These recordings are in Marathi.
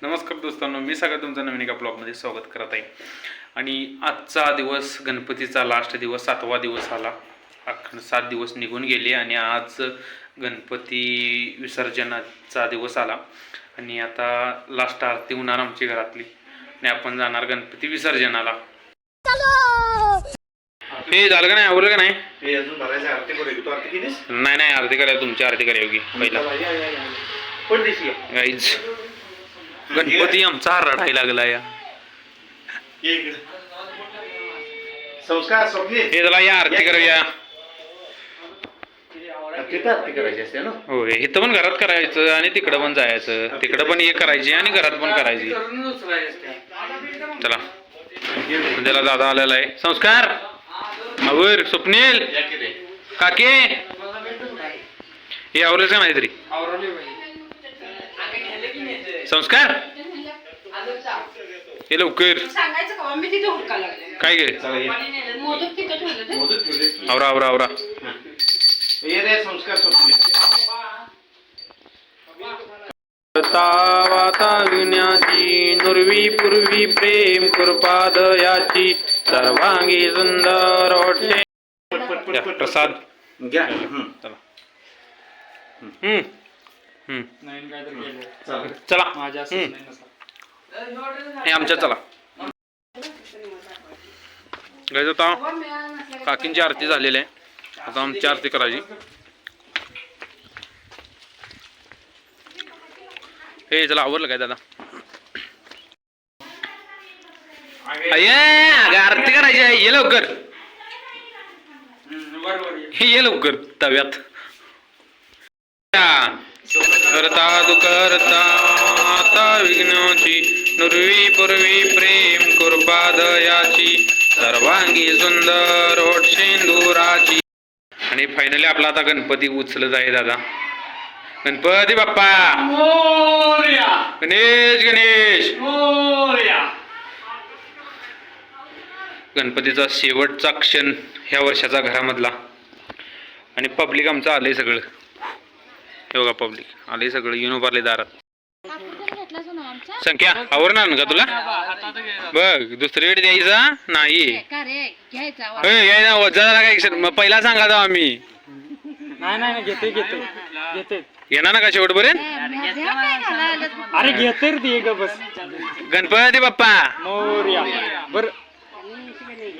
नमस्कार दोस्तांनो, मी सगळं तुमचं नवीन एका ब्लॉगमध्ये स्वागत करत आहे. आणि आजचा दिवस गणपतीचा लास्ट दिवस, 7वा दिवस आला. 7 दिवस निघून गेले आणि आज गणपती विसर्जनाचा दिवस आला. आणि आता लास्ट आरती होणार आमची घरातली आणि आपण जाणार गणपती विसर्जनाला. हे झालं का नाही? आवडलं का नाही? नाही आरती करा, तुमची आरती करावी पहिला. गाईज गणपती आमचा रडायला लागला या. संस्कार हे झाला या आरती करूया. आरती करायची असते ना. होय, इथं पण घरात करायचं आणि तिकडं पण जायचं. तिकडं पण हे करायची आणि घरात पण करायची. चला, त्याला दादा आलेला आहे. संस्कार आवर. स्वप्नील काके हे आवरलं का नाही तरी? संस्कार हे लवकर काय गे? आवरा आवरा आवरा. विण्याची नुरवी पूर्वी प्रेम कृपादयाची सर्वांगी सुंदर ओठे. प्रसाद घ्या. चला हे आमच्या चला गाईज. आता काकींची आरती झालेली आहे, आता आमची आरती करायची. हे चला आवरलं काय दादा? आरती करायची आहे. ये लवकर, ये लवकर तव्यात. करता तू करता आता विघ्नाची नुरवी पूर्वी प्रेम कृपादयाची सर्वांगी सुंदर ओठ शेंदुराची. आणि फायनली आपला आता गणपती उचलत आहे दादा. गणपती बाप्पा गणेश गणेश. गणपतीचा शेवटचा क्षण ह्या वर्षाचा घरामधला. आणि पब्लिक आमचं आलंय सगळं. हे बघा पब्लिक आले सगळं, येऊन उभारले दारात. संख्या आवरणार का तुला? बघ दुसरीकडे द्यायचा नाही. काय पहिला सांगा जाऊ आम्ही. येणार ना का शेवटपर्यंत? अरे घेते बस. गणपती बाप्पा मोरया. बर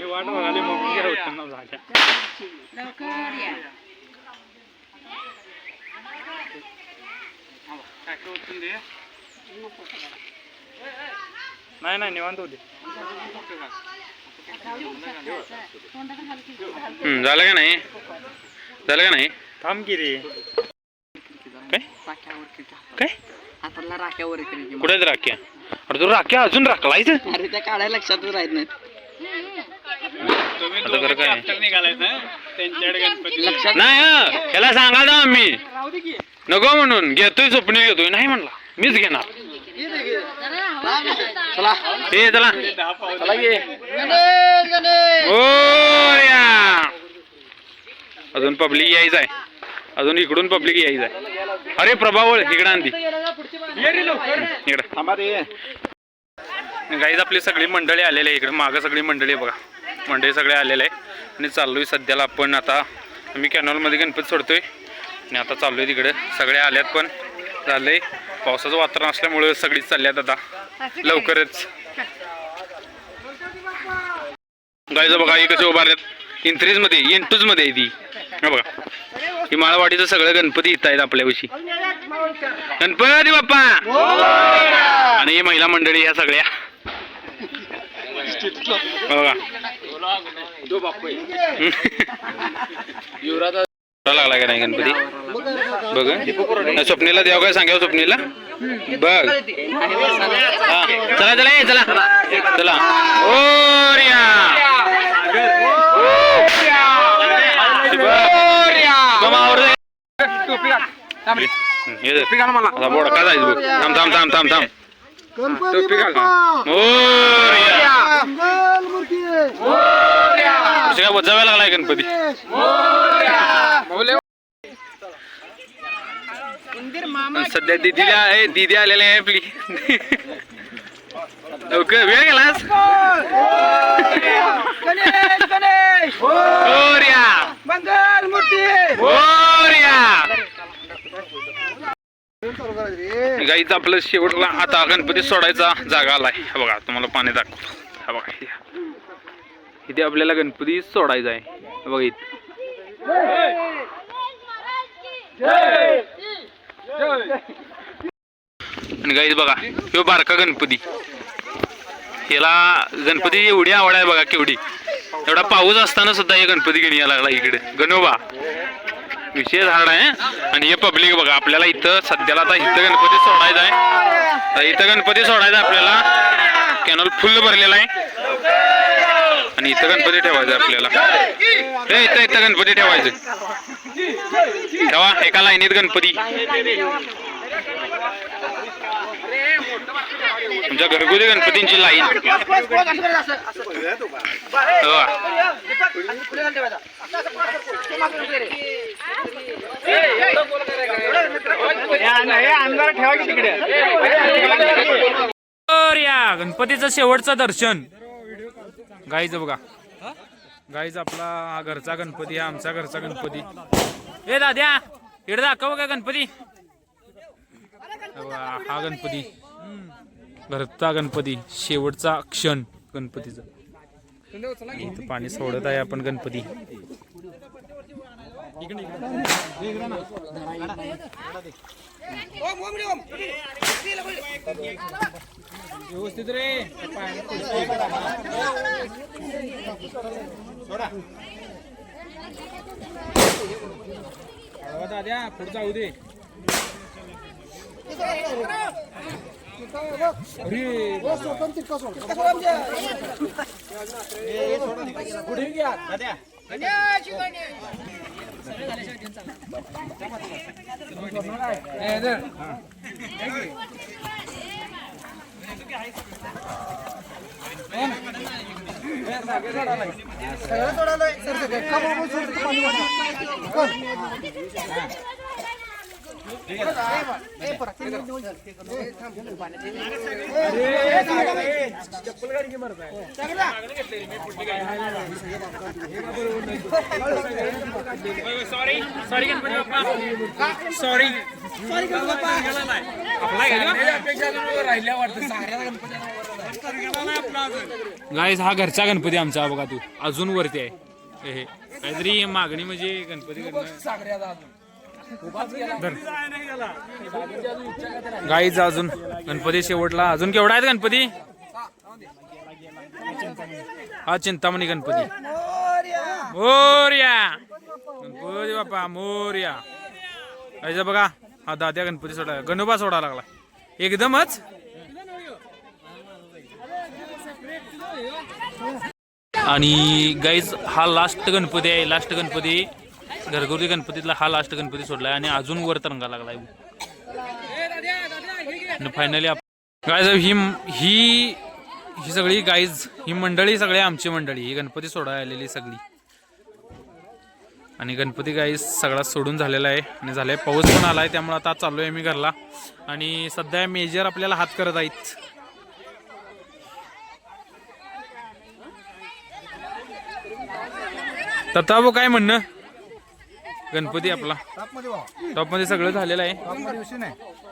वाट बघाले नाही निवांत होते. झालं का नाही? झालं का नाही? थांब की रे. काय काय हाताला राख्यावर कुठे राख्या? अरे तू राख्या अजून राखलायचं? अरे त्या काढायला लक्षातच राहत नाही. नाही ह्याला सांगायला आम्ही नको म्हणून. घेतोय स्वप्न घेतोय नाही म्हणला, मीच घेणार. हे चला अजून पब्लिक यायचं आहे, अजून इकडून पब्लिक यायचं आहे. अरे प्रभावळ इकडं आणती इकडं. गाईज आपली सगळी मंडळी आलेली आहे इकडे. मागं सगळी मंडळी बघा, मंडळी सगळे आलेले आहे. आणि चाललोय सध्याला आपण आता. आम्ही कॅनॉलमध्ये गणपती सोडतोय आणि आता चाललोय तिकडे. सगळे आल्यात पण झालंय. पावसाचं वातावरण असल्यामुळे सगळीच चालल्यात आता लवकरच. गाईज बघा ही कसे उभारल्यात इंत्रीज मध्ये, एंटूज मध्ये आहे ती. बघा ही माळवाडीचं सगळं गणपती इथं आहेत आपल्याविषयी. गणपती बाप्पा. आणि ही महिला मंडळी ह्या सगळ्या बघा. लागला का नाही गणपती? बघ स्वप्नीला द्याव काय सांगाव स्वप्नीला. बघ हा चला चला ये चला चला. बोडा का जायचं बघ. थांब थांब थांब थांब थांब. टोपी घाल. काय वजाव्या लागलाय गणपती. सध्या दीदी आलेली आहे आपली. ओके वेळ गेलास. गाईच आपलं शेवटला आता गणपती सोडायचा जागा आलाय. हा बघा तुम्हाला पाणी दाखवतो. हा बघा इथे आपल्याला गणपती सोडायचा आहे. हा बघा इथे आणि गाईच बघा ह्यो बारका गणपती. याला गणपती एवढी आवड आहे बघा केवढी. एवढा पाऊस असताना सुद्धा हे गणपती घेऊन यायला लागला इकडे. गणोबा विशेष झाड आहे. आणि हे पब्लिक बघा आपल्याला इथं सध्याला आता इथं गणपती सोडायचा आहे. तर इथं गणपती सोडायचा आपल्याला. कॅनॉल फुल भरलेला आहे आणि इथं गणपती ठेवायचं आपल्याला. इथं गणपती ठेवायचं. तेव्हा एका लाईनीत गणपती. तुमच्या घरगुती गणपतींची लाईन. गणपतीचं शेवटचं दर्शन. गाईचं बघा. गाईचं आपला हा घरचा गणपती. हा आमचा घरचा गणपती. ए दाद्या इकडे दाखव का गणपती. हा गणपती घरचा गणपती. शेवटचा क्षण गणपतीचा. इथं पाणी सोडत आहे आपण गणपती. व्यवस्थित रे. दाद्या पुढे जाऊ दे. गाईस हा घरचा गणपती आमचा. बघा तू अजून वरती आहे. हे काहीतरी मागणी म्हणजे गणपती गाईच. अजून गणपती शेवटला. अजून केवढा आहेत गणपती. हा चिंतामणी गणपती. मोरया गणपती बाप्पा मोरया. गाईचा बघा हा दाद्या गणपती सोडा. गणोबा सोडा लागला एकदमच. आणि गाईज हा लास्ट गणपती आहे. लास्ट गणपती घरगुती गणपतीतला हा लास्ट गणपती सोडलाय आणि अजून वर तरंगा लागलाय. फायनली गाईज ही सगळी गाईज ही मंडळी सगळी आमची मंडळी. ही गणपती सोडायला आलेली सगळी. आणि गणपती गाईज सगळा सोडून झालेला आहे आणि झालाय. पाऊस पण आलाय त्यामुळे आता चालू आहे मी घरला. आणि सध्या मेजर आपल्याला हात करत आहेत. तथापि काय म्हणणं. गणपती आपला टॉप मध्ये सगळं झालेलं आहे.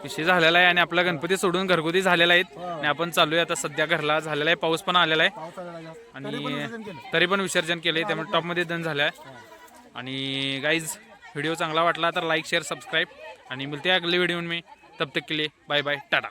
विषय झालेला आहे आणि आपला गणपती सोडून घरगुती झालेला आहेत. आणि आपण चालू आहे आता सध्या घरला. झालेला आहे पाऊस पण आलेला आहे आणि तरी पण विसर्जन केलंय त्यामुळे टॉप मध्ये डन झालाय. आणि गाईज व्हिडिओ चांगला वाटला तर लाईक शेअर सबस्क्राईब आणि मिळते अगले व्हिडिओ में. तब तक के लिए बाय बाय टाटा.